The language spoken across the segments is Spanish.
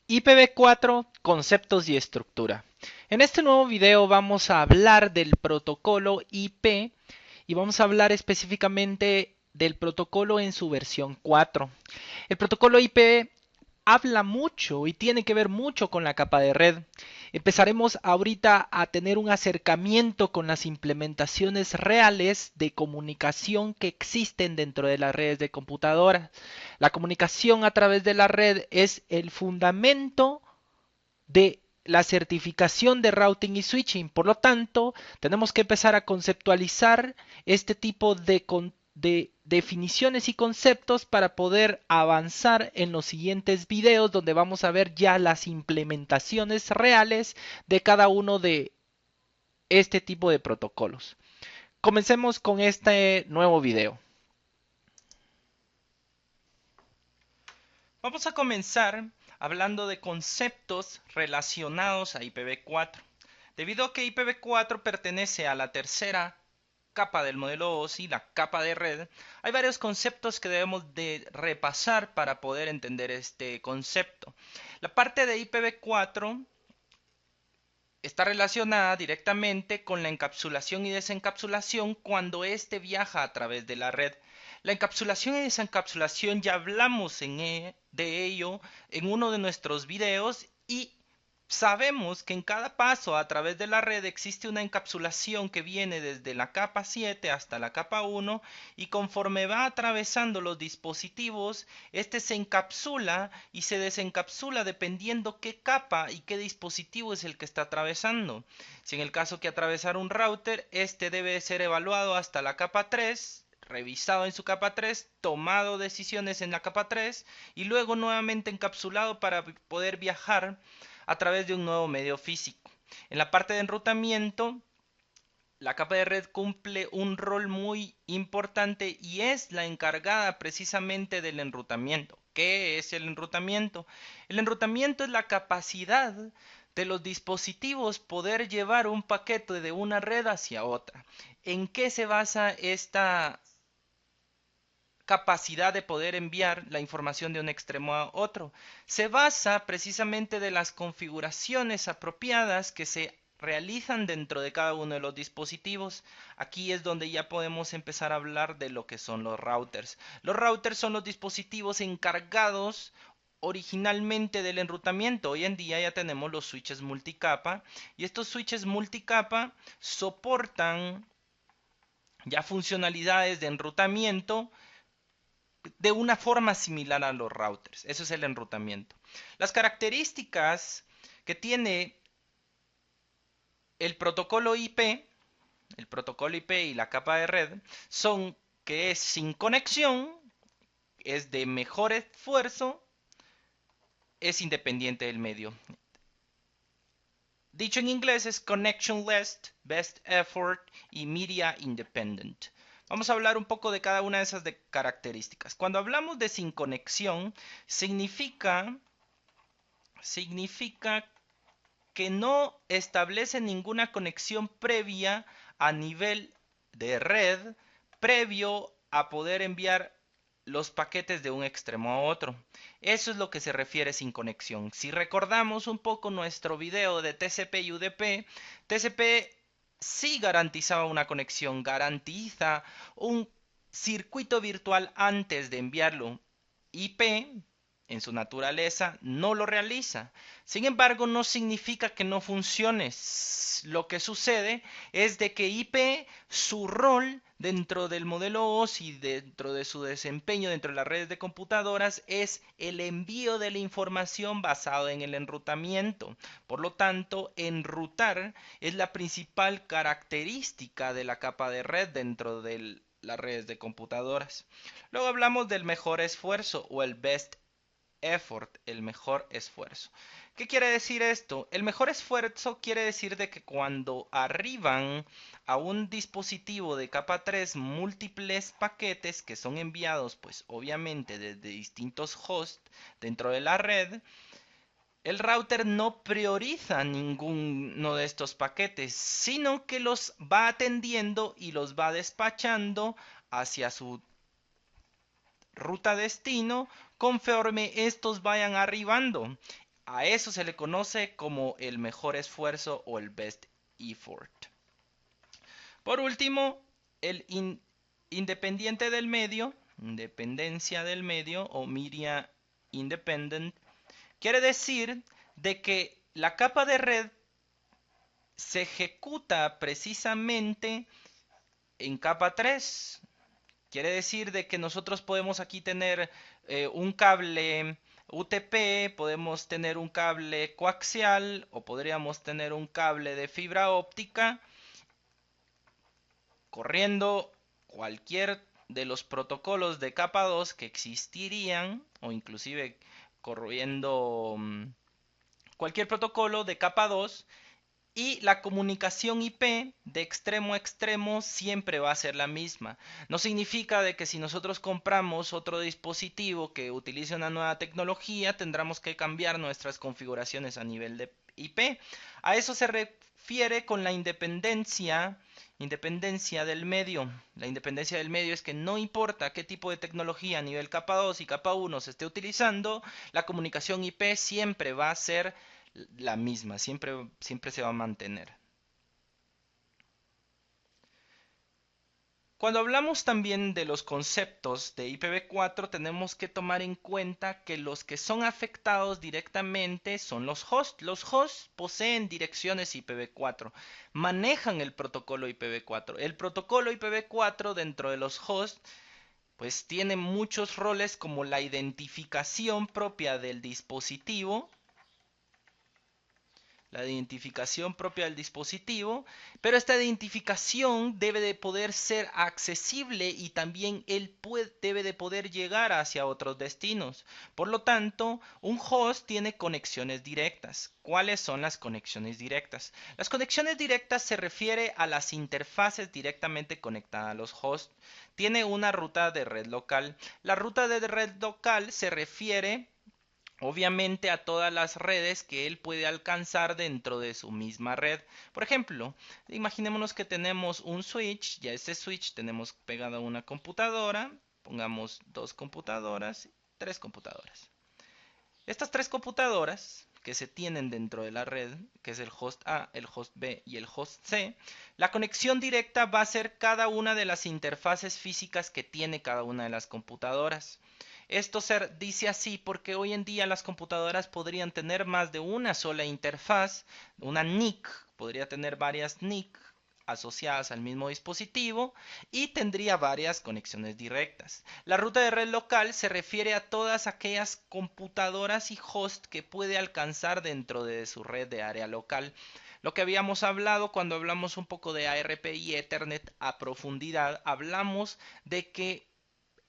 IPv4, conceptos y estructura. En este nuevo video vamos a hablar del protocolo IP y vamos a hablar específicamente del protocolo en su versión 4. El protocolo IP habla mucho y tiene que ver mucho con la capa de red. Empezaremos ahorita a tener un acercamiento con las implementaciones reales de comunicación que existen dentro de las redes de computadoras. La comunicación a través de la red es el fundamento de la certificación de routing y switching. Por lo tanto, tenemos que empezar a conceptualizar este tipo de definiciones y conceptos para poder avanzar en los siguientes videos donde vamos a ver ya las implementaciones reales de cada uno de este tipo de protocolos. Comencemos con este nuevo video. Vamos a comenzar hablando de conceptos relacionados a IPv4. Debido a que IPv4 pertenece a la tercera capa del modelo OSI, la capa de red, hay varios conceptos que debemos de repasar para poder entender este concepto. La parte de IPv4 está relacionada directamente con la encapsulación y desencapsulación cuando éste viaja a través de la red. La encapsulación y desencapsulación ya hablamos de ello en uno de nuestros videos y sabemos que en cada paso a través de la red existe una encapsulación que viene desde la capa 7 hasta la capa 1 y conforme va atravesando los dispositivos, este se encapsula y se desencapsula dependiendo qué capa y qué dispositivo es el que está atravesando. Si en el caso que atravesar un router, este debe ser evaluado hasta la capa 3, revisado en su capa 3, tomado decisiones en la capa 3 y luego nuevamente encapsulado para poder viajar a través de un nuevo medio físico. En la parte de enrutamiento, la capa de red cumple un rol muy importante y es la encargada precisamente del enrutamiento. ¿Qué es el enrutamiento? El enrutamiento es la capacidad de los dispositivos poder llevar un paquete de una red hacia otra. ¿En qué se basa esta capacidad de poder enviar la información de un extremo a otro? Se basa precisamente de las configuraciones apropiadas que se realizan dentro de cada uno de los dispositivos. Aquí es donde ya podemos empezar a hablar de lo que son los routers. Los routers son los dispositivos encargados originalmente del enrutamiento. Hoy en día ya tenemos los switches multicapa y estos switches multicapa soportan ya funcionalidades de enrutamiento de una forma similar a los routers. Eso es el enrutamiento. Las características que tiene el protocolo IP, y la capa de red son que es sin conexión, es de mejor esfuerzo, es independiente del medio. Dicho en inglés es connectionless, best effort y media independent. Vamos a hablar un poco de cada una de esas características. Cuando hablamos de sin conexión, significa que no establece ninguna conexión previa a nivel de red, previo a poder enviar los paquetes de un extremo a otro. Eso es lo que se refiere sin conexión. Si recordamos un poco nuestro video de TCP y UDP, TCP sí garantizaba una conexión, garantiza un circuito virtual antes de enviarlo. IP, en su naturaleza, no lo realiza. Sin embargo, no significa que no funcione. Lo que sucede es de que IP, su rol dentro del modelo OSI, dentro de su desempeño dentro de las redes de computadoras, es el envío de la información basado en el enrutamiento. Por lo tanto, enrutar es la principal característica de la capa de red dentro de las redes de computadoras. Luego hablamos del mejor esfuerzo o el best effort, el mejor esfuerzo. ¿Qué quiere decir esto? El mejor esfuerzo quiere decir de que cuando arriban a un dispositivo de capa 3 múltiples paquetes que son enviados pues obviamente desde distintos hosts dentro de la red, el router no prioriza ninguno de estos paquetes, sino que los va atendiendo y los va despachando hacia su ruta destino conforme estos vayan arribando. A eso se le conoce como el mejor esfuerzo o el best effort. Por último, el independiente del medio, independencia del medio o media independent, quiere decir de que la capa de red se ejecuta precisamente en capa 3. Quiere decir de que nosotros podemos aquí tener un cable UTP, podemos tener un cable coaxial o podríamos tener un cable de fibra óptica corriendo cualquier de los protocolos de capa 2 que existirían o inclusive corriendo cualquier protocolo de capa 2. Y la comunicación IP de extremo a extremo siempre va a ser la misma. No significa de que si nosotros compramos otro dispositivo que utilice una nueva tecnología, tendremos que cambiar nuestras configuraciones a nivel de IP. A eso se refiere con la independencia del medio. La independencia del medio es que no importa qué tipo de tecnología a nivel capa 2 y capa 1 se esté utilizando, la comunicación IP siempre va a ser la misma, siempre se va a mantener. Cuando hablamos también de los conceptos de IPv4, tenemos que tomar en cuenta que los que son afectados directamente son los hosts. Los hosts poseen direcciones IPv4, manejan el protocolo IPv4. El protocolo IPv4 dentro de los hosts pues tiene muchos roles como la identificación propia del dispositivo, del dispositivo, pero esta identificación debe de poder ser accesible y también él debe de poder llegar hacia otros destinos. Por lo tanto, un host tiene conexiones directas. ¿Cuáles son las conexiones directas? Las conexiones directas se refiere a las interfaces directamente conectadas a los hosts. Tiene una ruta de red local. La ruta de red local se refiere obviamente a todas las redes que él puede alcanzar dentro de su misma red. Por ejemplo, imaginémonos que tenemos un switch, ya ese switch tenemos pegado a una computadora, pongamos 2 computadoras, 3 computadoras. Estas 3 computadoras que se tienen dentro de la red, que es el host A, el host B y el host C, la conexión directa va a ser cada una de las interfaces físicas que tiene cada una de las computadoras. Esto se dice así porque hoy en día las computadoras podrían tener más de una sola interfaz, una NIC, podría tener varias NIC asociadas al mismo dispositivo y tendría varias conexiones directas. La ruta de red local se refiere a todas aquellas computadoras y host que puede alcanzar dentro de su red de área local. Lo que habíamos hablado cuando hablamos un poco de ARP y Ethernet a profundidad, hablamos de que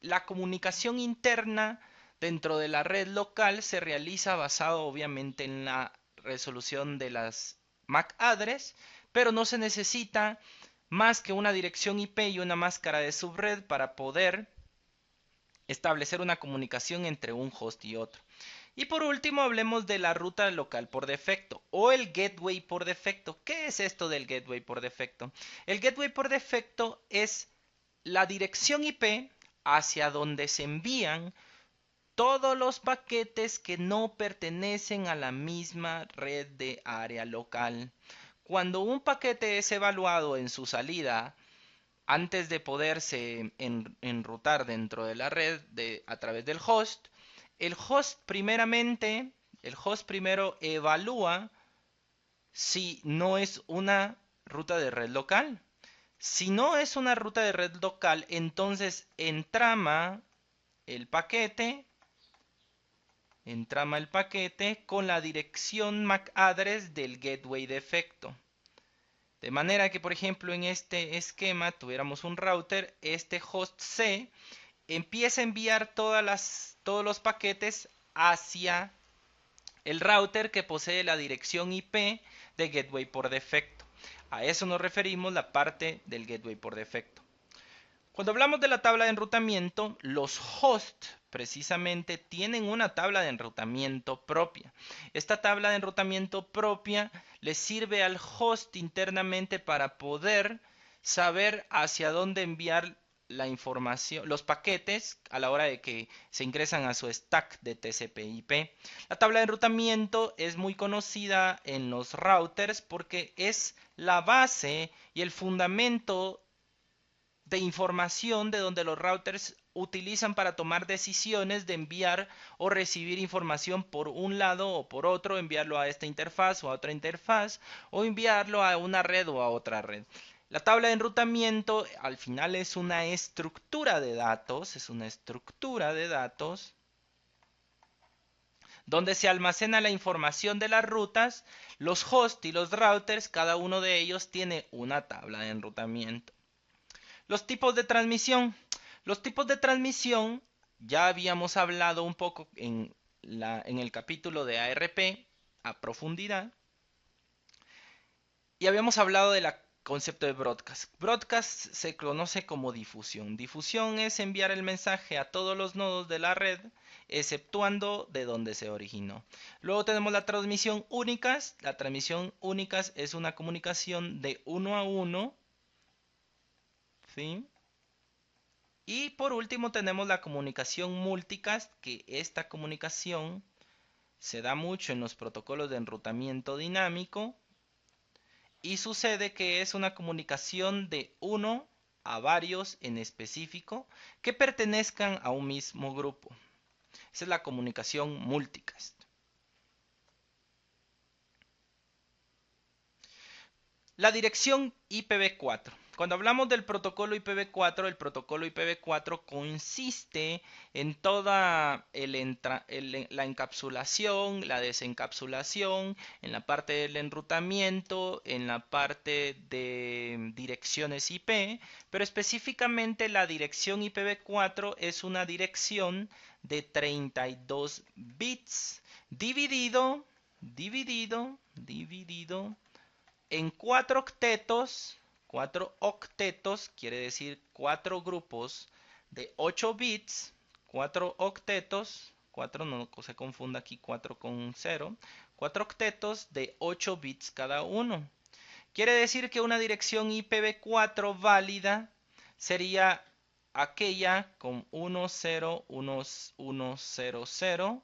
la comunicación interna dentro de la red local se realiza basado obviamente en la resolución de las MAC address, pero no se necesita más que una dirección IP y una máscara de subred para poder establecer una comunicación entre un host y otro. Y por último hablemos de la ruta local por defecto o el gateway por defecto. ¿Qué es esto del gateway por defecto? El gateway por defecto es la dirección IP hacia donde se envían todos los paquetes que no pertenecen a la misma red de área local. Cuando un paquete es evaluado en su salida antes de poderse enrutar dentro de la red a través del host, el host primero evalúa si no es una ruta de red local. Si no es una ruta de red local, entonces entrama el paquete con la dirección MAC address del gateway defecto. De manera que, por ejemplo, en este esquema tuviéramos un router, este host C empieza a enviar todos los paquetes hacia el router que posee la dirección IP de gateway por defecto. A eso nos referimos la parte del gateway por defecto. Cuando hablamos de la tabla de enrutamiento, los hosts precisamente tienen una tabla de enrutamiento propia. Esta tabla de enrutamiento propia le sirve al host internamente para poder saber hacia dónde enviar la información, los paquetes a la hora de que se ingresan a su stack de TCP/IP. La tabla de enrutamiento es muy conocida en los routers porque es la base y el fundamento de información de donde los routers utilizan para tomar decisiones de enviar o recibir información por un lado o por otro, enviarlo a esta interfaz o a otra interfaz, o enviarlo a una red o a otra red. La tabla de enrutamiento al final es una estructura de datos, donde se almacena la información de las rutas, los hosts y los routers, cada uno de ellos tiene una tabla de enrutamiento. Los tipos de transmisión. Los tipos de transmisión ya habíamos hablado un poco en el capítulo de ARP a profundidad. Y habíamos hablado del concepto de broadcast. Broadcast se conoce como difusión. Difusión es enviar el mensaje a todos los nodos de la red, exceptuando de donde se originó. Luego tenemos la transmisión únicas. La transmisión únicas es una comunicación de uno a uno, ¿sí? Y por último tenemos la comunicación multicast, que esta comunicación se da mucho en los protocolos de enrutamiento dinámico y sucede que es una comunicación de uno a varios en específico que pertenezcan a un mismo grupo. Esa es la comunicación multicast. La dirección IPv4. Cuando hablamos del protocolo IPv4, el protocolo IPv4 consiste en toda la encapsulación, la desencapsulación, en la parte del enrutamiento, en la parte de direcciones IP, pero específicamente la dirección IPv4 es una dirección de 32 bits dividido en 4 octetos quiere decir 4 grupos de 8 bits, 4 octetos, 4 no se confunda aquí 4 con 0, 4 octetos de 8 bits cada uno. Quiere decir que una dirección IPv4 válida sería aquella con 10.100.000.000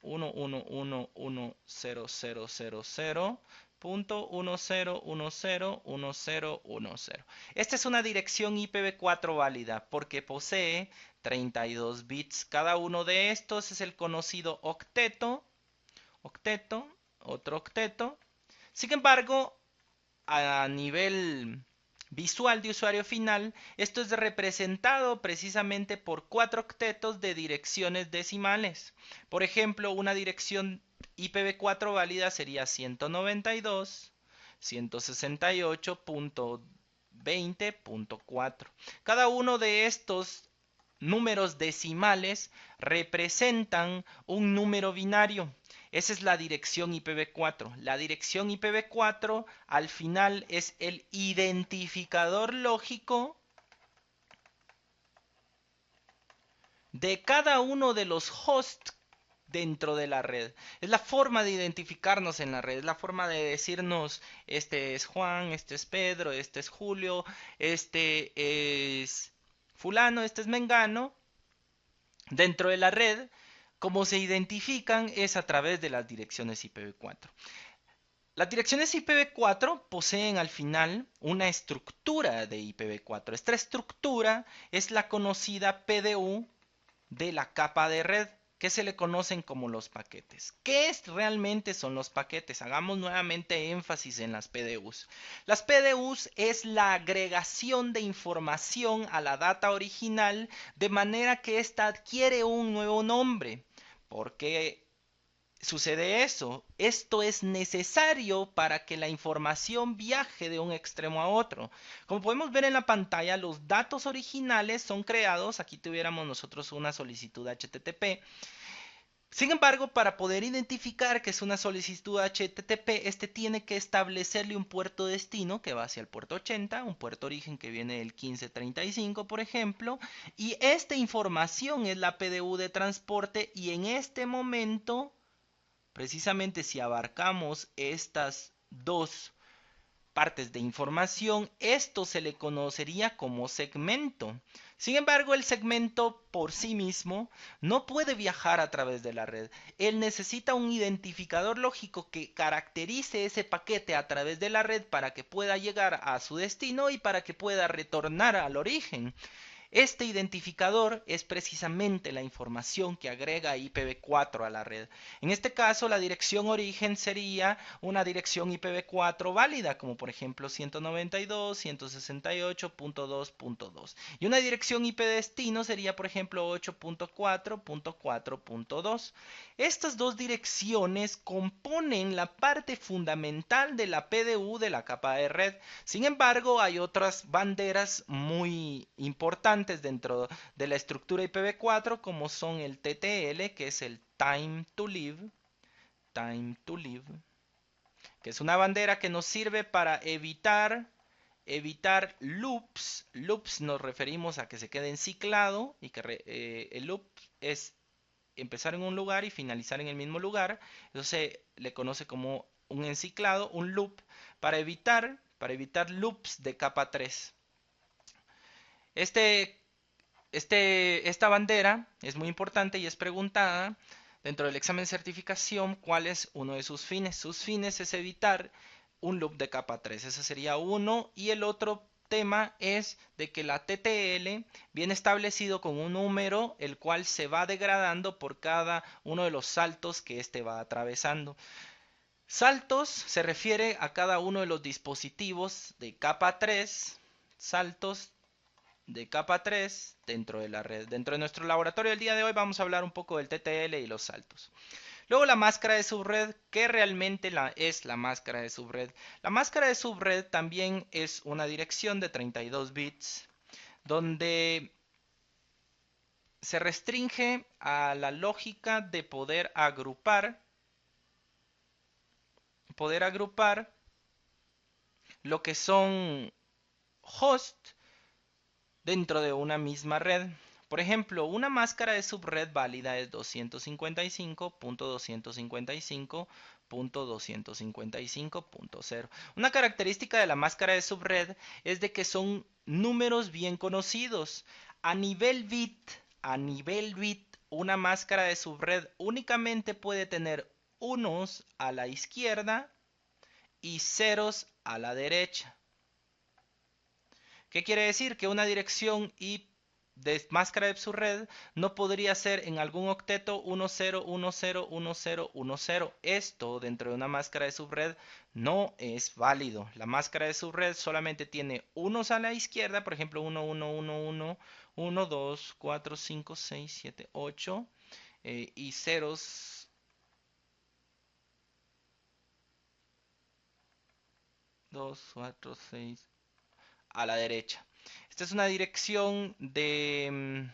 11111000.10101010. Esta es una dirección IPv4 válida porque posee 32 bits. Cada uno de estos es el conocido octeto, otro octeto. Sin embargo, a nivel visual de usuario final, esto es representado precisamente por 4 octetos de direcciones decimales. Por ejemplo, una dirección IPv4 válida sería 192.168.20.4. Cada uno de estos números decimales representan un número binario. Esa es la dirección IPv4. La dirección IPv4 al final es el identificador lógico de cada uno de los hosts dentro de la red. Es la forma de identificarnos en la red, es la forma de decirnos, este es Juan, este es Pedro, este es Julio, este es fulano, este es Mengano. Dentro de la red, como se identifican es a través de las direcciones IPv4. Las direcciones IPv4 poseen al final una estructura de IPv4. Esta estructura es la conocida PDU de la capa de red, que se le conocen como los paquetes. ¿Qué realmente son los paquetes? Hagamos nuevamente énfasis en las PDUs. Las PDUs es la agregación de información a la data original de manera que ésta adquiere un nuevo nombre. ¿Por qué sucede eso? Esto es necesario para que la información viaje de un extremo a otro. Como podemos ver en la pantalla, los datos originales son creados. Aquí tuviéramos nosotros una solicitud HTTP. Sin embargo, para poder identificar que es una solicitud HTTP, este tiene que establecerle un puerto destino que va hacia el puerto 80, un puerto origen que viene del 1535, por ejemplo, y esta información es la PDU de transporte y en este momento precisamente si abarcamos estas dos partes de información, esto se le conocería como segmento. Sin embargo, el segmento por sí mismo no puede viajar a través de la red. Él necesita un identificador lógico que caracterice ese paquete a través de la red para que pueda llegar a su destino y para que pueda retornar al origen. Este identificador es precisamente la información que agrega IPv4 a la red. En este caso, la dirección origen sería una dirección IPv4 válida, como por ejemplo 192.168.2.2. Y una dirección IP destino sería, por ejemplo, 8.4.4.2. Estas dos direcciones componen la parte fundamental de la PDU de la capa de red. Sin embargo, hay otras banderas muy importantes dentro de la estructura IPv4 como son el TTL, que es el Time to Live, que es una bandera que nos sirve para evitar loops. Loops nos referimos a que se quede enciclado y que el loop es empezar en un lugar y finalizar en el mismo lugar. Eso se le conoce como un enciclado, un loop, para evitar loops de capa 3. Esta bandera es muy importante y es preguntada dentro del examen de certificación cuál es uno de sus fines. Sus fines es evitar un loop de capa 3. Ese sería uno. Y el otro tema es de que la TTL viene establecido con un número el cual se va degradando por cada uno de los saltos que éste va atravesando. Saltos se refiere a cada uno de los dispositivos de capa 3, saltos de capa 3 dentro de la red. Dentro de nuestro laboratorio del día de hoy vamos a hablar un poco del TTL y los saltos. Luego la máscara de subred, ¿qué realmente es la máscara de subred? La máscara de subred también es una dirección de 32 bits donde se restringe a la lógica de poder agrupar lo que son hosts dentro de una misma red. Por ejemplo, una máscara de subred válida es 255.255.255.0. Una característica de la máscara de subred es de que son números bien conocidos. A nivel bit, una máscara de subred únicamente puede tener unos a la izquierda y ceros a la derecha. ¿Qué quiere decir? Que una dirección IP de máscara de subred no podría ser en algún octeto 10101010. Esto dentro de una máscara de subred no es válido. La máscara de subred solamente tiene unos a la izquierda, por ejemplo 1, 1, 1, 1, 1, 2, 4, 5, 6, 7, 8 y ceros 2, 4, 6 a la derecha. Esta es una dirección de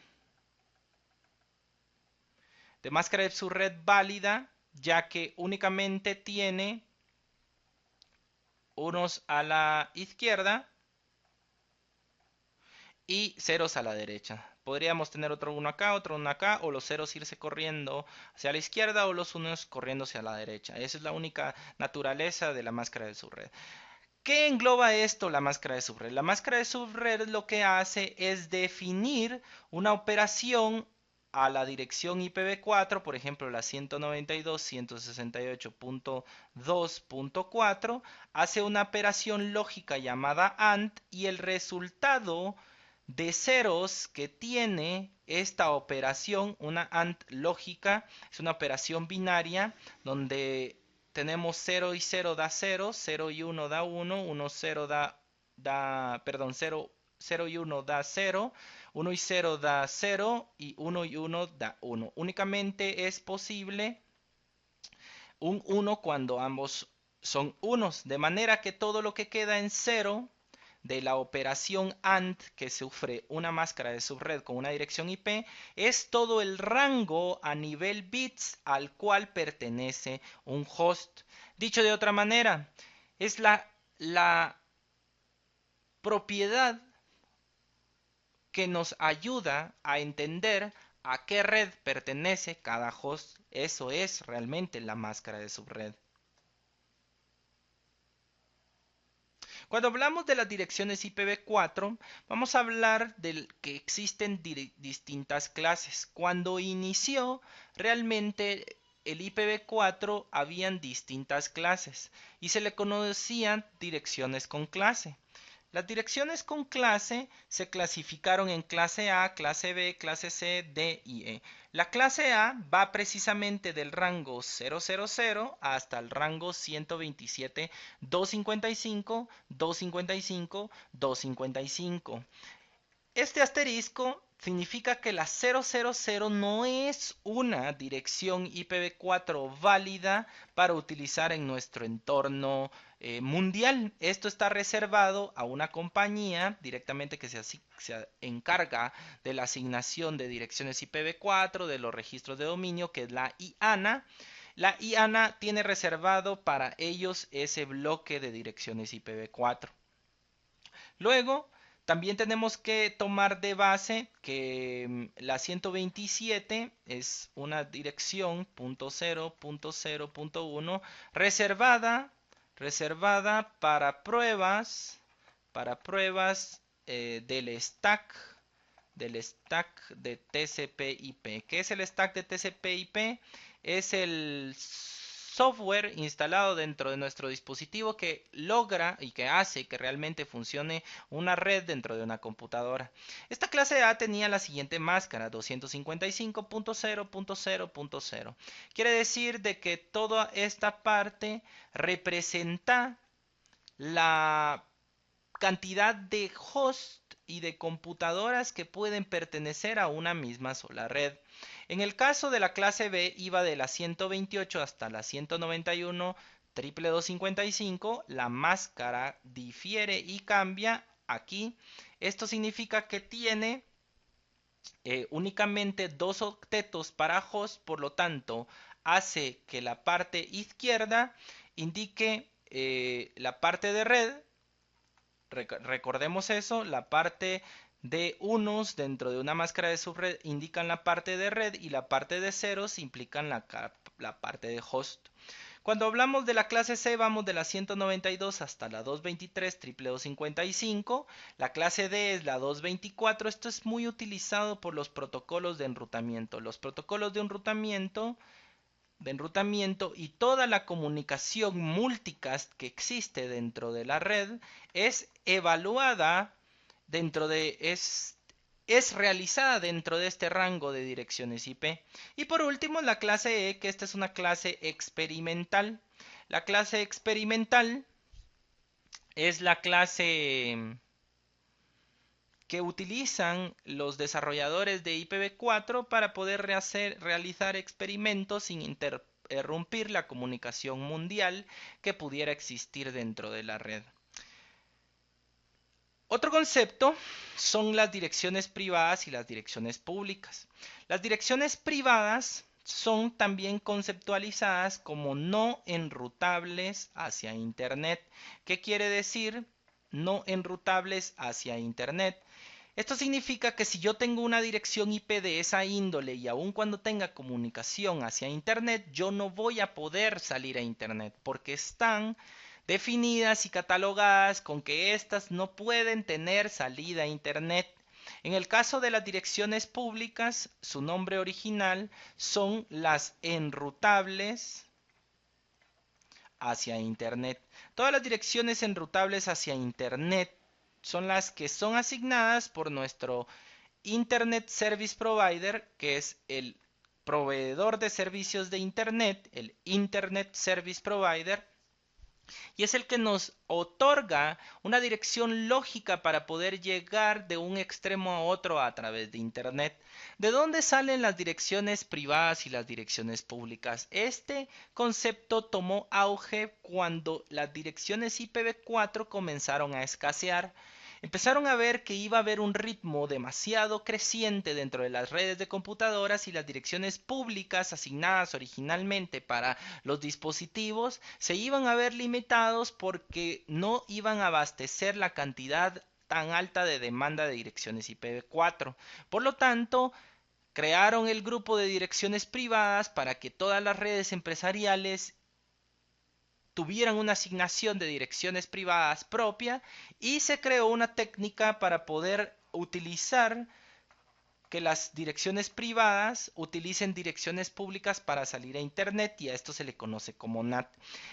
máscara de subred válida, ya que únicamente tiene unos a la izquierda y ceros a la derecha. Podríamos tener otro 1 acá, otro 1 acá, o los ceros irse corriendo hacia la izquierda o los unos corriendo hacia la derecha. Esa es la única naturaleza de la máscara de subred. ¿Qué engloba esto la máscara de subred? La máscara de subred lo que hace es definir una operación a la dirección IPv4, por ejemplo la 192.168.2.4, hace una operación lógica llamada AND y el resultado de ceros que tiene esta operación, una AND lógica, es una operación binaria donde tenemos 0 y 0 da 0, 0 y 1 da 1, 1, 0 perdón, 0, 0 y 1 da 0, 1 y 0 da 0 y 1 y 1 da 1. Únicamente es posible un 1 cuando ambos son unos, de manera que todo lo que queda en 0 de la operación AND que sufre una máscara de subred con una dirección IP es todo el rango a nivel bits al cual pertenece un host. Dicho de otra manera, es la propiedad que nos ayuda a entender a qué red pertenece cada host. Eso es realmente la máscara de subred. Cuando hablamos de las direcciones IPv4, vamos a hablar de que existen distintas clases. Cuando inició, realmente el IPv4 habían distintas clases y se le conocían direcciones con clase. Las direcciones con clase se clasificaron en clase A, clase B, clase C, D y E. La clase A va precisamente del rango 000 hasta el rango 127.255, 255, 255. Este asterisco significa que la 000 no es una dirección IPv4 válida para utilizar en nuestro entorno mundial. Esto está reservado a una compañía directamente que se encarga de la asignación de direcciones IPv4, de los registros de dominio, que es la IANA. La IANA tiene reservado para ellos ese bloque de direcciones IPv4. Luego, también tenemos que tomar de base que la 127 es una dirección .0.0.1 reservada para pruebas del stack de TCP/IP. ¿Qué es el stack de TCP/IP? Es el software instalado dentro de nuestro dispositivo que logra y que hace que realmente funcione una red dentro de una computadora. Esta clase A tenía la siguiente máscara, 255.0.0.0. Quiere decir de que toda esta parte representa la cantidad de hosts y de computadoras que pueden pertenecer a una misma sola red. En el caso de la clase B iba de la 128 hasta la 191 255. La máscara difiere y cambia aquí. Esto significa que tiene únicamente dos octetos para host, por lo tanto hace que la parte izquierda indique la parte de red. Recordemos eso, la parte de unos dentro de una máscara de subred indican la parte de red y la parte de ceros implican la parte de host. Cuando hablamos de la clase C vamos de la 192 hasta la 223 255. La clase D es la 224. Esto es muy utilizado por los protocolos de enrutamiento. Los protocolos de enrutamiento y toda la comunicación multicast que existe dentro de la red es evaluada es realizada dentro de este rango de direcciones IP. Y por último, la clase E, que esta es una clase experimental. La clase experimental es la clase que utilizan los desarrolladores de IPv4 para poder realizar experimentos sin interrumpir la comunicación mundial que pudiera existir dentro de la red. Otro concepto son las direcciones privadas y las direcciones públicas. Las direcciones privadas son también conceptualizadas como no enrutables hacia Internet. ¿Qué quiere decir no enrutables hacia Internet? Esto significa que si yo tengo una dirección IP de esa índole y aun cuando tenga comunicación hacia Internet, yo no voy a poder salir a Internet porque están definidas y catalogadas con que éstas no pueden tener salida a Internet. En el caso de las direcciones públicas, su nombre original son las enrutables hacia Internet. Todas las direcciones enrutables hacia Internet son las que son asignadas por nuestro Internet Service Provider, que es el proveedor de servicios de Internet, el Internet Service Provider, y es el que nos otorga una dirección lógica para poder llegar de un extremo a otro a través de Internet. ¿De dónde salen las direcciones privadas y las direcciones públicas? Este concepto tomó auge cuando las direcciones IPv4 comenzaron a escasear. Empezaron a ver que iba a haber un ritmo demasiado creciente dentro de las redes de computadoras y las direcciones públicas asignadas originalmente para los dispositivos se iban a ver limitados porque no iban a abastecer la cantidad tan alta de demanda de direcciones IPv4. Por lo tanto, crearon el grupo de direcciones privadas para que todas las redes empresariales tuvieran una asignación de direcciones privadas propia y se creó una técnica para poder utilizar que las direcciones privadas utilicen direcciones públicas para salir a internet y a esto se le conoce como NAT.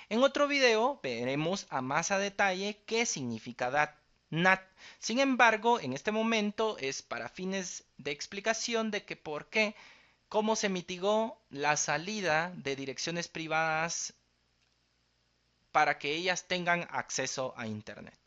En otro video veremos a más a detalle qué significa NAT. Sin embargo, en este momento es para fines de explicación de que por qué, cómo se mitigó la salida de direcciones privadas para que ellas tengan acceso a internet.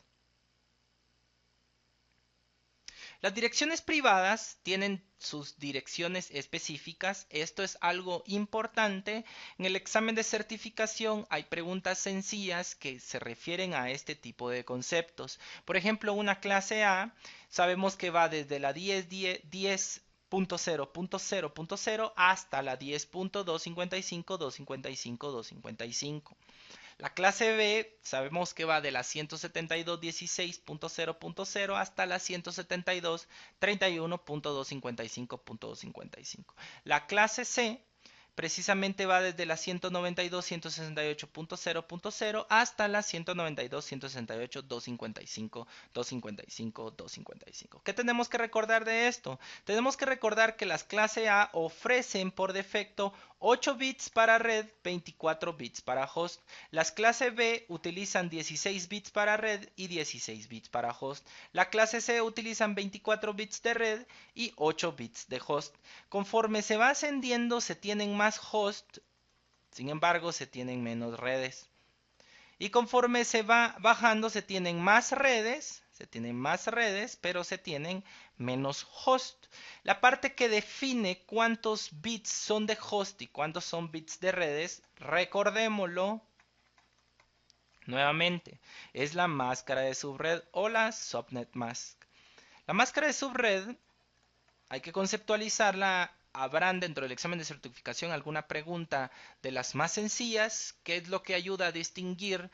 Las direcciones privadas tienen sus direcciones específicas. Esto es algo importante. En el examen de certificación hay preguntas sencillas que se refieren a este tipo de conceptos. Por ejemplo, una clase A sabemos que va desde la 10.0.0.0 hasta la 10.255.255.255. La clase B sabemos que va de la 172.16.0.0 hasta la 172.31.255.255. La clase C precisamente va desde la 192.168.0.0 hasta la 192.168.255.255.255. ¿Qué tenemos que recordar de esto? Tenemos que recordar que las clase A ofrecen por defecto 8 bits para red, 24 bits para host. Las clase B utilizan 16 bits para red y 16 bits para host. La clase C utilizan 24 bits de red y 8 bits de host. Conforme se va ascendiendo se tienen más host, sin embargo se tienen menos redes. Y conforme se va bajando se tienen más redes, pero se tienen menos host. La parte que define cuántos bits son de host y cuántos son bits de redes, recordémoslo nuevamente, es la máscara de subred o la subnet mask. La máscara de subred hay que conceptualizarla. Habrán dentro del examen de certificación alguna pregunta de las más sencillas, que es lo que ayuda a distinguir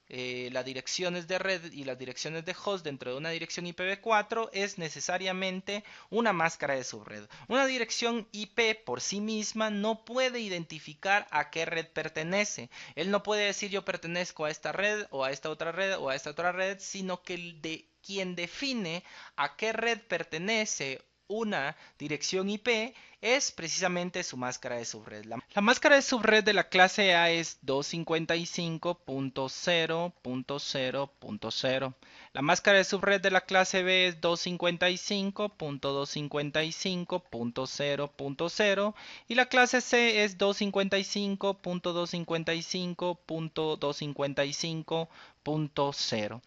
las direcciones de red y las direcciones de host dentro de una dirección IPv4 es necesariamente una máscara de subred. Una dirección IP por sí misma no puede identificar a qué red pertenece. Él no puede decir yo pertenezco a esta red o a esta otra red o a esta otra red, sino que quien define a qué red pertenece una dirección IP es precisamente su máscara de subred. La máscara de subred de la clase A es 255.0.0.0. La máscara de subred de la clase B es 255.255.0.0 y la clase C es 255.255.255.0.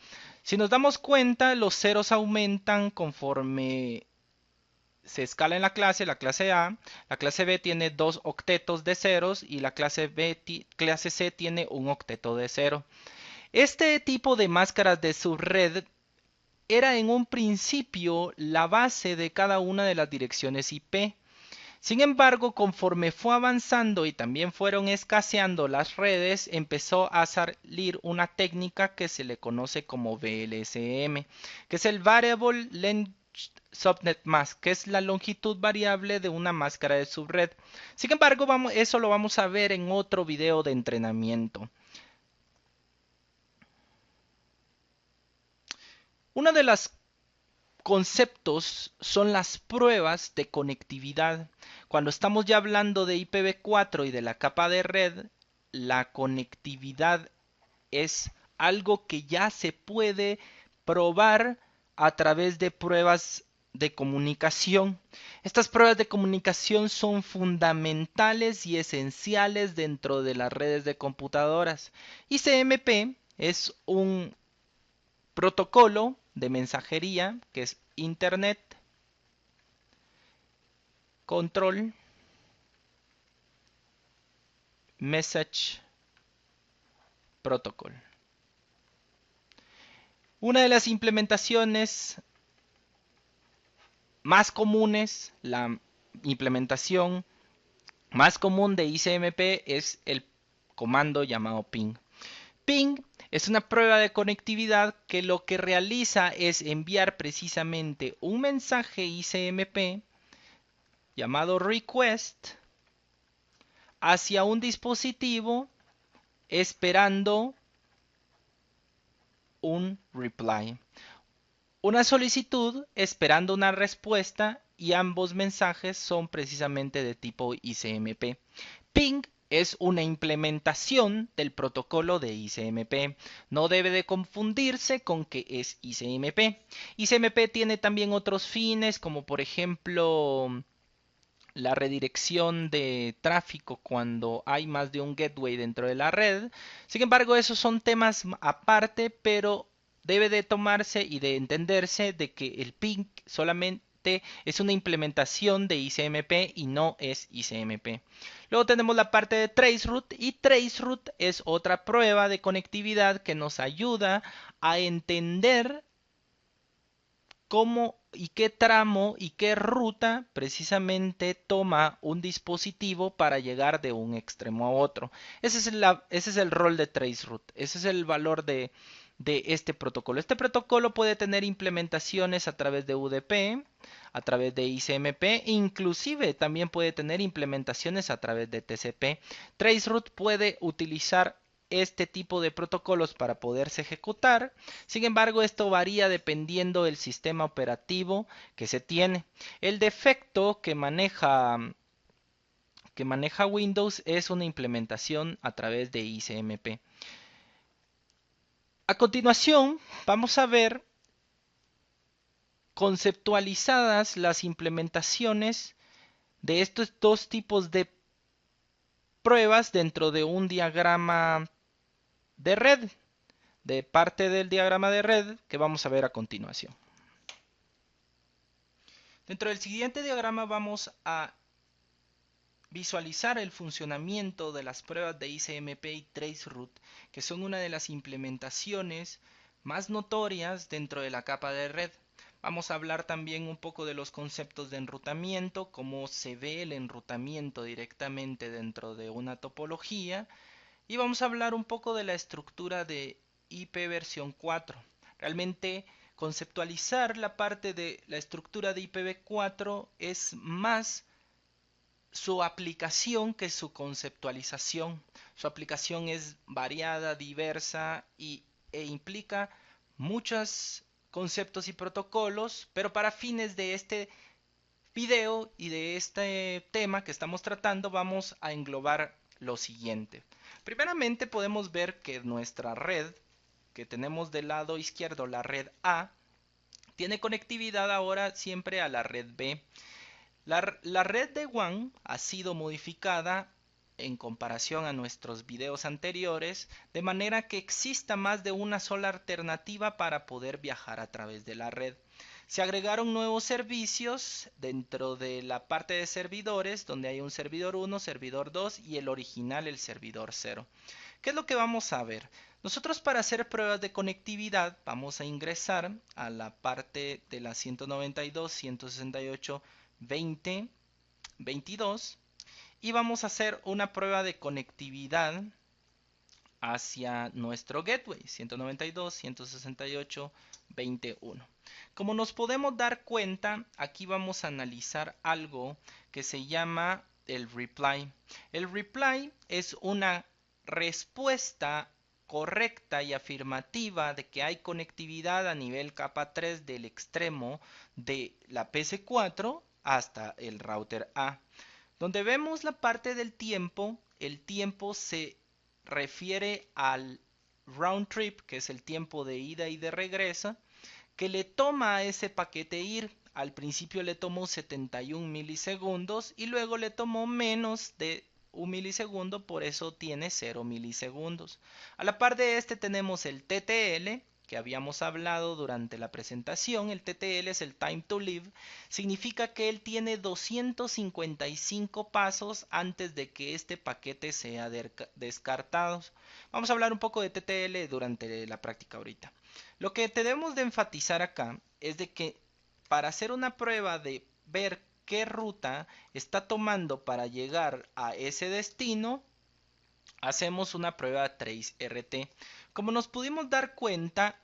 Si nos damos cuenta, los ceros aumentan conforme se escala en la clase A, la clase B tiene 2 octetos de ceros y la clase C tiene un octeto de cero. Este tipo de máscaras de subred era en un principio la base de cada una de las direcciones IP. Sin embargo, conforme fue avanzando y también fueron escaseando las redes, empezó a salir una técnica que se le conoce como VLSM, que es el Variable Length Subnet Mask, que es la longitud variable de una máscara de subred. Sin embargo, eso lo vamos a ver en otro video de entrenamiento. Uno de los conceptos son las pruebas de conectividad. Cuando estamos ya hablando de IPv4 y de la capa de red, la conectividad es algo que ya se puede probar a través de pruebas de comunicación. Estas pruebas de comunicación son fundamentales y esenciales dentro de las redes de computadoras. ICMP es un protocolo de mensajería que es Internet Control Message Protocol. Una de las implementaciones más comunes, la implementación más común de ICMP es el comando llamado ping. Ping es una prueba de conectividad que lo que realiza es enviar precisamente un mensaje ICMP llamado request hacia un dispositivo esperando un reply. Una solicitud esperando una respuesta y ambos mensajes son precisamente de tipo ICMP. Ping es una implementación del protocolo de ICMP. No debe de confundirse con que es ICMP. ICMP tiene también otros fines, como por ejemplo la redirección de tráfico cuando hay más de un gateway dentro de la red. Sin embargo, esos son temas aparte, pero debe de tomarse y de entenderse de que el ping solamente es una implementación de ICMP y no es ICMP. Luego tenemos la parte de Traceroute, y Traceroute es otra prueba de conectividad que nos ayuda a entender cómo y qué tramo y qué ruta precisamente toma un dispositivo para llegar de un extremo a otro. Ese es el rol de Traceroute, ese es el valor de este protocolo. Este protocolo puede tener implementaciones a través de UDP, a través de ICMP, inclusive también puede tener implementaciones a través de TCP. Traceroute puede utilizar este tipo de protocolos para poderse ejecutar. Sin embargo, esto varía dependiendo del sistema operativo que se tiene. El defecto que maneja Windows es una implementación a través de ICMP. A continuación, vamos a ver conceptualizadas las implementaciones de estos dos tipos de pruebas dentro de un diagrama de red, de parte del diagrama de red que vamos a ver a continuación. Dentro del siguiente diagrama vamos a visualizar el funcionamiento de las pruebas de ICMP y Traceroute, que son una de las implementaciones más notorias dentro de la capa de red. Vamos a hablar también un poco de los conceptos de enrutamiento, cómo se ve el enrutamiento directamente dentro de una topología, y vamos a hablar un poco de la estructura de IP versión 4. Realmente conceptualizar la parte de la estructura de IPv4 es más su aplicación que su conceptualización. Su aplicación es variada, diversa e implica muchos conceptos y protocolos, pero para fines de este video y de este tema que estamos tratando vamos a englobar lo siguiente. Primeramente podemos ver que nuestra red, que tenemos del lado izquierdo la red A, tiene conectividad ahora siempre a la red B. La red de WAN ha sido modificada en comparación a nuestros videos anteriores, de manera que exista más de una sola alternativa para poder viajar a través de la red. Se agregaron nuevos servicios dentro de la parte de servidores, donde hay un servidor 1, servidor 2 y el original, el servidor 0. ¿Qué es lo que vamos a ver? Nosotros para hacer pruebas de conectividad vamos a ingresar a la parte de la 192.168.20.22 y vamos a hacer una prueba de conectividad hacia nuestro gateway 192.168.20.1. Como nos podemos dar cuenta, aquí vamos a analizar algo que se llama el reply. El reply es una respuesta correcta y afirmativa de que hay conectividad a nivel capa 3 del extremo de la PC4 hasta el router A. Donde vemos la parte del tiempo, el tiempo se refiere al round trip, que es el tiempo de ida y de regreso, que le toma a ese paquete ir. Al principio le tomó 71 milisegundos y luego le tomó menos de un milisegundo, por eso tiene 0 milisegundos. A la par de este tenemos el TTL, que habíamos hablado durante la presentación. El TTL es el Time to Live. Significa que él tiene 255 pasos antes de que este paquete sea descartado. Vamos a hablar un poco de TTL durante la práctica ahorita. Lo que tenemos de enfatizar acá es de que para hacer una prueba de ver qué ruta está tomando para llegar a ese destino, hacemos una prueba TraceRT. Como nos pudimos dar cuenta,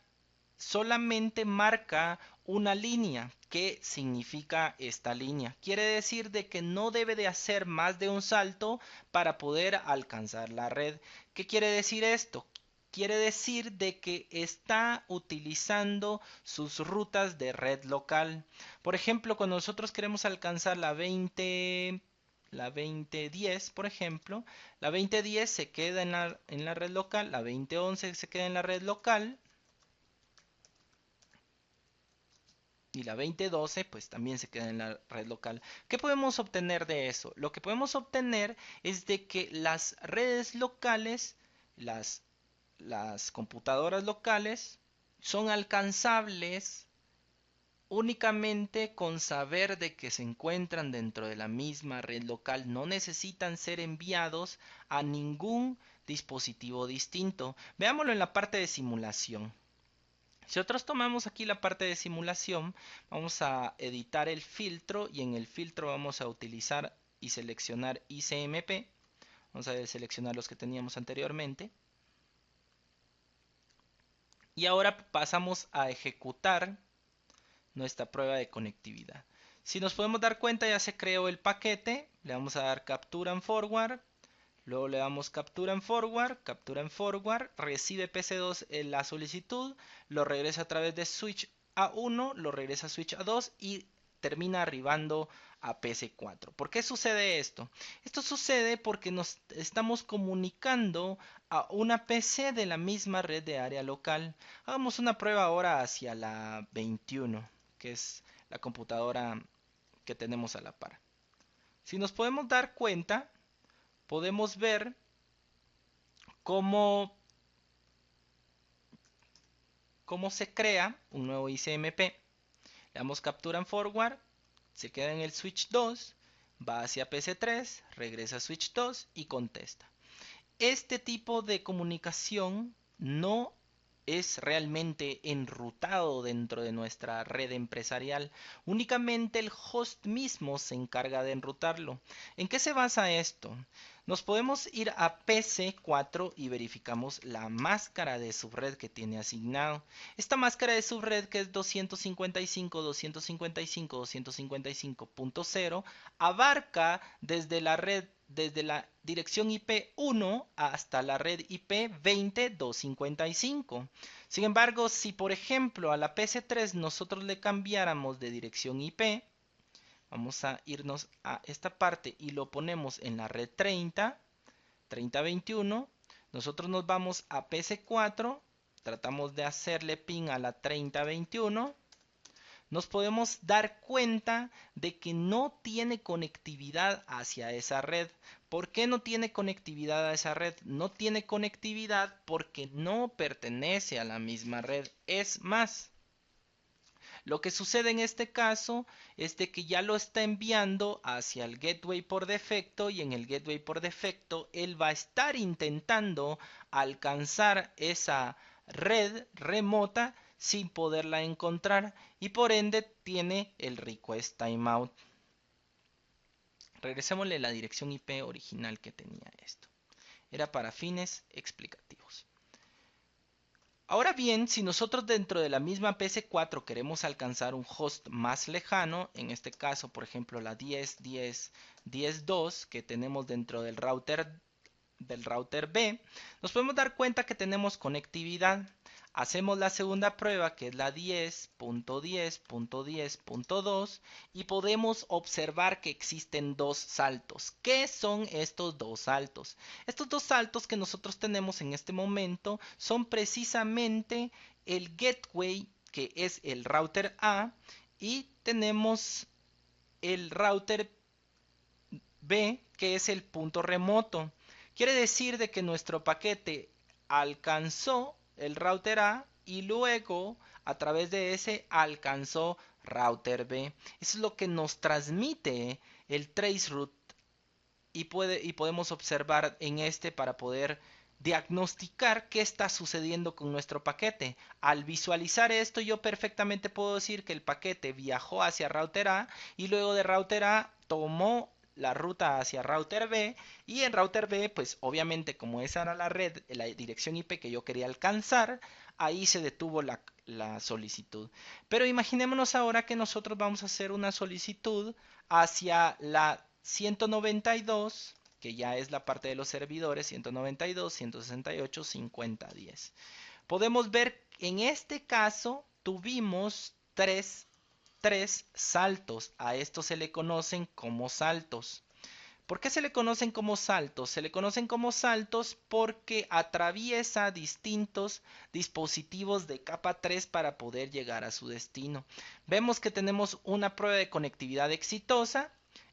solamente marca una línea. ¿Qué significa esta línea? Quiere decir de que no debe de hacer más de un salto para poder alcanzar la red. ¿Qué quiere decir esto? Quiere decir de que está utilizando sus rutas de red local. Por ejemplo, cuando nosotros queremos alcanzar la 2010, por ejemplo, la 2010 se queda en la red local, la 2011 se queda en la red local, y la 2012 pues también se queda en la red local. ¿Qué podemos obtener de eso? Lo que podemos obtener es de que las redes locales, las computadoras locales, son alcanzables únicamente con saber de que se encuentran dentro de la misma red local. No necesitan ser enviados a ningún dispositivo distinto. Veámoslo en la parte de simulación. Si nosotros tomamos aquí la parte de simulación, vamos a editar el filtro y en el filtro vamos a utilizar y seleccionar ICMP. Vamos a seleccionar los que teníamos anteriormente. Y ahora pasamos a ejecutar nuestra prueba de conectividad. Si nos podemos dar cuenta, ya se creó el paquete. Le vamos a dar captura en forward. Luego le damos captura en forward, recibe PC2 en la solicitud, lo regresa a través de switch A1, lo regresa a switch A2 y termina arribando a PC4. ¿Por qué sucede esto? Esto sucede porque nos estamos comunicando a una PC de la misma red de área local. Hagamos una prueba ahora hacia la 21, que es la computadora que tenemos a la par. Si nos podemos dar cuenta, podemos ver cómo se crea un nuevo ICMP. Le damos captura en forward, se queda en el switch 2, va hacia PC3, regresa a switch 2 y contesta. Este tipo de comunicación no es realmente enrutado dentro de nuestra red empresarial. Únicamente el host mismo se encarga de enrutarlo. ¿En qué se basa esto? Nos podemos ir a PC4 y verificamos la máscara de subred que tiene asignado. Esta máscara de subred, que es 255.255.255.0, abarca desde la red, desde la dirección IP 1 hasta la red IP 20.255. Sin embargo, si por ejemplo a la PC3 nosotros le cambiáramos de dirección IP, vamos a irnos a esta parte y lo ponemos en la red 3021. Nosotros nos vamos a PC4, tratamos de hacerle ping a la 3021. Nos podemos dar cuenta de que no tiene conectividad hacia esa red. ¿Por qué no tiene conectividad a esa red? No tiene conectividad porque no pertenece a la misma red. Es más, lo que sucede en este caso es de que ya lo está enviando hacia el gateway por defecto y en el gateway por defecto él va a estar intentando alcanzar esa red remota sin poderla encontrar y por ende tiene el request timeout. Regresémosle la dirección IP original que tenía esto. Era para fines explicativos. Ahora bien, si nosotros dentro de la misma PC4 queremos alcanzar un host más lejano, en este caso, por ejemplo, la 10.10.10.2 que tenemos dentro del router B, nos podemos dar cuenta que tenemos conectividad. Hacemos la segunda prueba, que es la 10.10.10.2, y podemos observar que existen dos saltos. ¿Qué son estos dos saltos? Estos dos saltos que nosotros tenemos en este momento son precisamente el gateway, que es el router A, y tenemos el router B, que es el punto remoto. Quiere decir de que nuestro paquete alcanzó el router A y luego a través de ese alcanzó router B. Eso es lo que nos transmite el traceroute y podemos observar en este para poder diagnosticar qué está sucediendo con nuestro paquete. Al visualizar esto yo perfectamente puedo decir que el paquete viajó hacia router A y luego de router A tomó la ruta hacia router B y en router B pues obviamente como esa era la red, la dirección IP que yo quería alcanzar, ahí se detuvo la solicitud. Pero imaginémonos ahora que nosotros vamos a hacer una solicitud hacia la 192, que ya es la parte de los servidores, 192, 168, 5010. Podemos ver, en este caso, tuvimos tres saltos. A esto se le conocen como saltos. ¿Por qué se le conocen como saltos? Se le conocen como saltos porque atraviesa distintos dispositivos de capa 3 para poder llegar a su destino. Vemos que tenemos una prueba de conectividad exitosa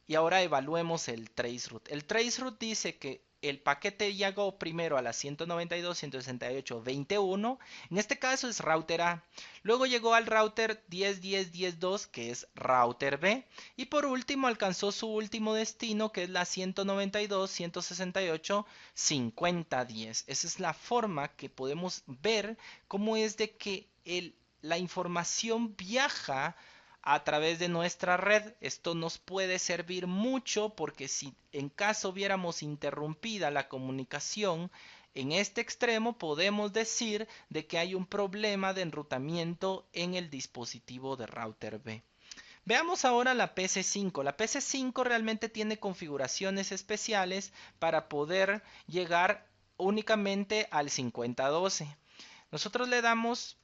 y ahora evaluemos el traceroute. El traceroute dice que el paquete llegó primero a la 192.168.21. En este caso es router A. Luego llegó al router 10.10.10.2, que es router B. Y por último alcanzó su último destino, que es la 192.168.50.10. Esa es la forma que podemos ver cómo es de que la información viaja a través de nuestra red. Esto nos puede servir mucho porque si en caso viéramos interrumpida la comunicación en este extremo, podemos decir de que hay un problema de enrutamiento en el dispositivo de router B. Veamos ahora la PC5. La PC5 realmente tiene configuraciones especiales para poder llegar únicamente al 5012. Nosotros le damos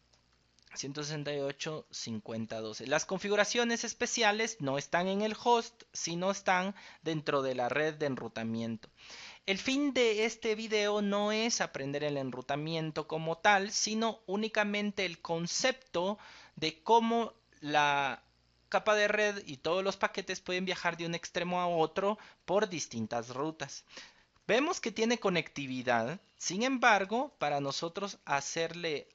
168.50.12. Las configuraciones especiales no están en el host, sino están dentro de la red de enrutamiento. El fin de este video no es aprender el enrutamiento como tal, sino únicamente el concepto de cómo la capa de red y todos los paquetes pueden viajar de un extremo a otro por distintas rutas. Vemos que tiene conectividad, sin embargo, para nosotros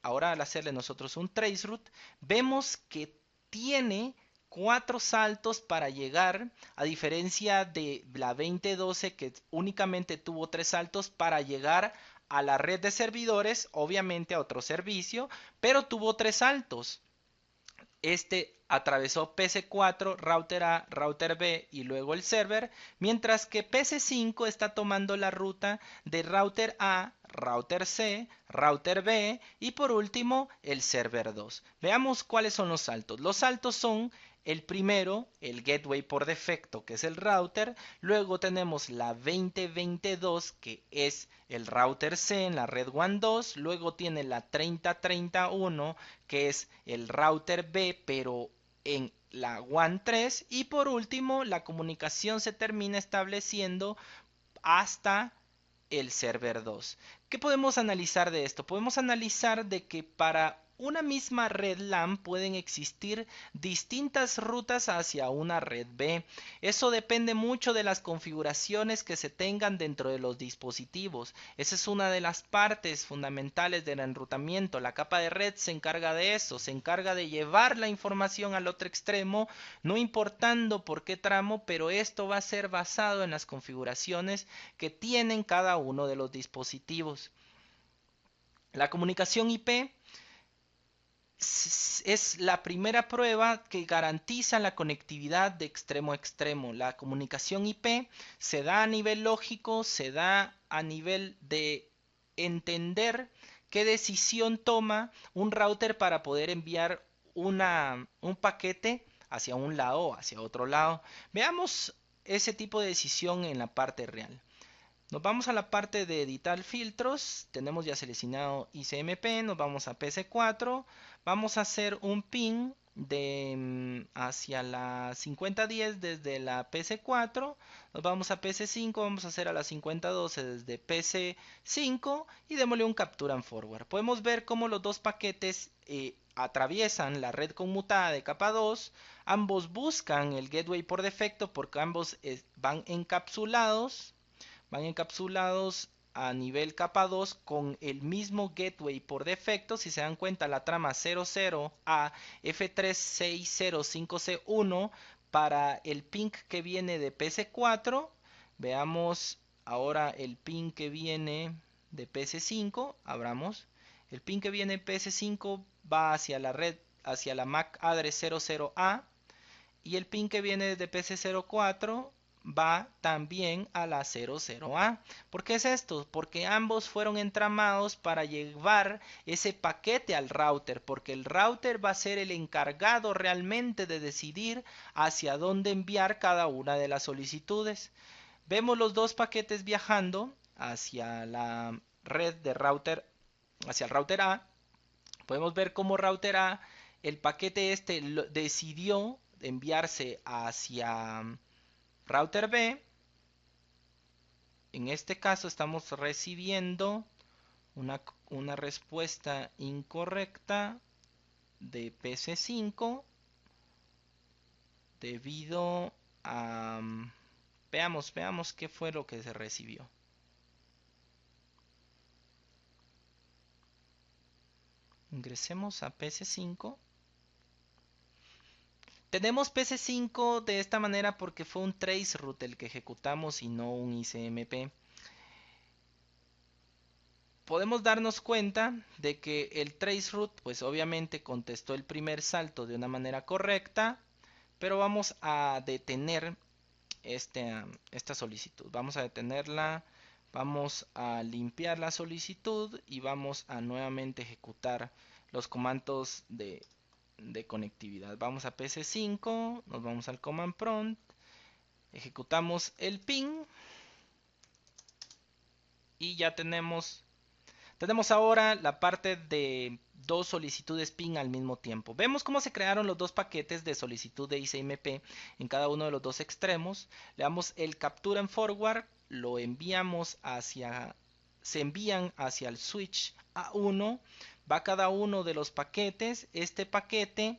ahora al hacerle nosotros un traceroute, vemos que tiene 4 saltos para llegar, a diferencia de la 2012 que únicamente tuvo 3 saltos para llegar a la red de servidores, obviamente a otro servicio, pero tuvo 3 saltos. Este atravesó PC4, router A, router B y luego el server, mientras que PC5 está tomando la ruta de router A, router C, router B y por último el server 2. Veamos cuáles son los saltos. Los saltos son el primero, el gateway por defecto, que es el router. Luego tenemos la 2022, que es el router C en la red WAN 2. Luego tiene la 3031, que es el router B, pero en la WAN 3. Y por último, la comunicación se termina estableciendo hasta el server 2. ¿Qué podemos analizar de esto? Podemos analizar de que para una misma red LAN pueden existir distintas rutas hacia una red B. Eso depende mucho de las configuraciones que se tengan dentro de los dispositivos. Esa es una de las partes fundamentales del enrutamiento. La capa de red se encarga de eso, se encarga de llevar la información al otro extremo, no importando por qué tramo, pero esto va a ser basado en las configuraciones que tienen cada uno de los dispositivos. La comunicación IP es la primera prueba que garantiza la conectividad de extremo a extremo. La comunicación IP se da a nivel lógico, se da a nivel de entender qué decisión toma un router para poder enviar un paquete hacia un lado o hacia otro lado. Veamos ese tipo de decisión en la parte real. Nos vamos a la parte de editar filtros. Tenemos ya seleccionado ICMP. Nos vamos a PC4. Vamos a hacer un ping hacia la 5010 desde la PC4. Nos vamos a PC5. Vamos a hacer a la 5012 desde PC5. Y démosle un capture and forward. Podemos ver cómo los dos paquetes atraviesan la red conmutada de capa 2. Ambos buscan el gateway por defecto porque ambos van encapsulados a nivel capa 2 con el mismo gateway por defecto. Si se dan cuenta, la trama 00 a F36055C1 para el ping que viene de PC4. Veamos ahora el ping que viene de PC5. Abramos. El ping que viene de PC5 va hacia la red, hacia la MAC address 00A. Y el ping que viene de PC04 va también a la 00A. ¿Por qué es esto? Porque ambos fueron entramados para llevar ese paquete al router, porque el router va a ser el encargado realmente de decidir hacia dónde enviar cada una de las solicitudes. Vemos los dos paquetes viajando hacia la red de router, hacia el router A. Podemos ver cómo router A, el paquete este decidió enviarse hacia router B. En este caso estamos recibiendo una respuesta incorrecta de PC5 debido a... veamos qué fue lo que se recibió. Ingresemos a PC5. Tenemos PC5 de esta manera porque fue un traceroute el que ejecutamos y no un ICMP. Podemos darnos cuenta de que el traceroute pues obviamente contestó el primer salto de una manera correcta, pero vamos a detener esta solicitud. Vamos a detenerla, vamos a limpiar la solicitud y vamos a nuevamente ejecutar los comandos de conectividad. Vamos a PC5, nos vamos al command prompt, ejecutamos el ping y ya tenemos ahora la parte de dos solicitudes ping al mismo tiempo. Vemos cómo se crearon los dos paquetes de solicitud de ICMP en cada uno de los dos extremos. Le damos el captura en forward, lo enviamos se envían hacia el switch A1, va cada uno de los paquetes. Este paquete,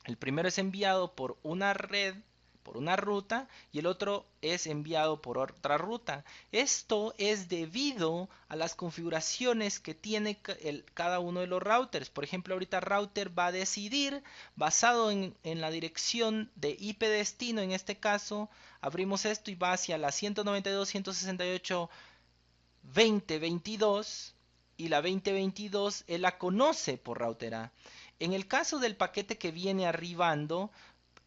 el primero es enviado por una red, por una ruta, y el otro es enviado por otra ruta. Esto es debido a las configuraciones que tiene cada uno de los routers. Por ejemplo, ahorita router va a decidir, basado en la dirección de IP destino, en este caso, abrimos esto y va hacia la 192.168.20.22, y la 20.22 él la conoce por router A. En el caso del paquete que viene arribando,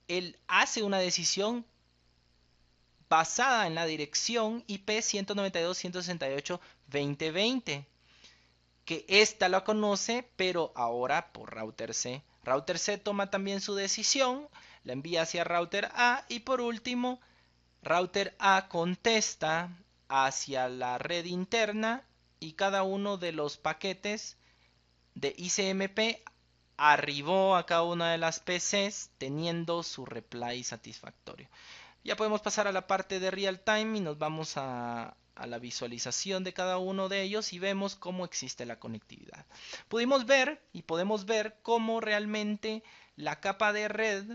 él hace una decisión basada en la dirección IP 192.168.20.20, que esta la conoce, pero ahora por router C. Router C toma también su decisión, la envía hacia router A y por último, router A contesta hacia la red interna y cada uno de los paquetes de ICMP arribó a cada una de las PCs teniendo su reply satisfactorio. Ya podemos pasar a la parte de real time y nos vamos a la visualización de cada uno de ellos y vemos cómo existe la conectividad. Podemos ver cómo realmente la capa de red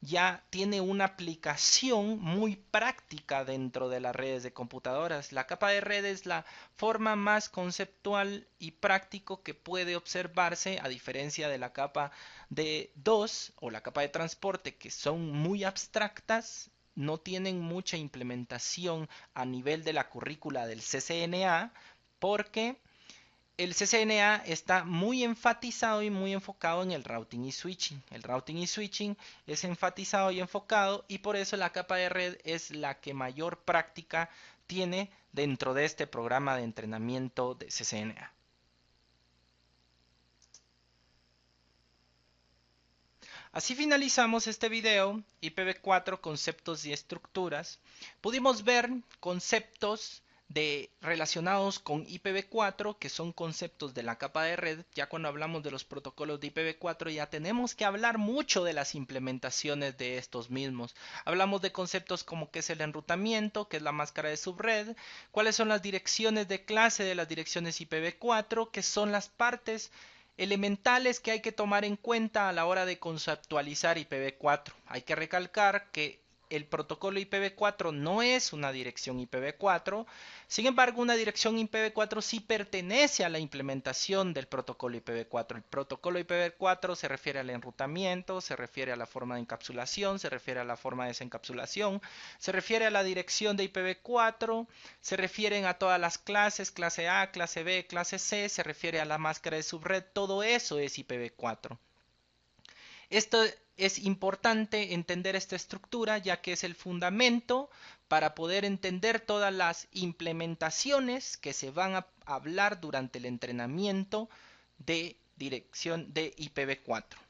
ya tiene una aplicación muy práctica dentro de las redes de computadoras. La capa de red es la forma más conceptual y práctico que puede observarse, a diferencia de la capa de 2 o la capa de transporte, que son muy abstractas, no tienen mucha implementación a nivel de la currícula del CCNA, porque el CCNA está muy enfatizado y muy enfocado en el routing y switching. El routing y switching es enfatizado y enfocado, y por eso la capa de red es la que mayor práctica tiene dentro de este programa de entrenamiento de CCNA. Así finalizamos este video, IPv4, conceptos y estructuras. Pudimos ver conceptos relacionados con IPv4, que son conceptos de la capa de red. Ya cuando hablamos de los protocolos de IPv4 ya tenemos que hablar mucho de las implementaciones de estos mismos. Hablamos de conceptos como qué es el enrutamiento, qué es la máscara de subred, cuáles son las direcciones de clase de las direcciones IPv4, qué son las partes elementales que hay que tomar en cuenta a la hora de conceptualizar IPv4. Hay que recalcar que el protocolo IPv4 no es una dirección IPv4, sin embargo una dirección IPv4 sí pertenece a la implementación del protocolo IPv4. El protocolo IPv4 se refiere al enrutamiento, se refiere a la forma de encapsulación, se refiere a la forma de desencapsulación, se refiere a la dirección de IPv4, se refieren a todas las clases, clase A, clase B, clase C, se refiere a la máscara de subred, todo eso es IPv4. es importante entender esta estructura ya que es el fundamento para poder entender todas las implementaciones que se van a hablar durante el entrenamiento de dirección de IPv4.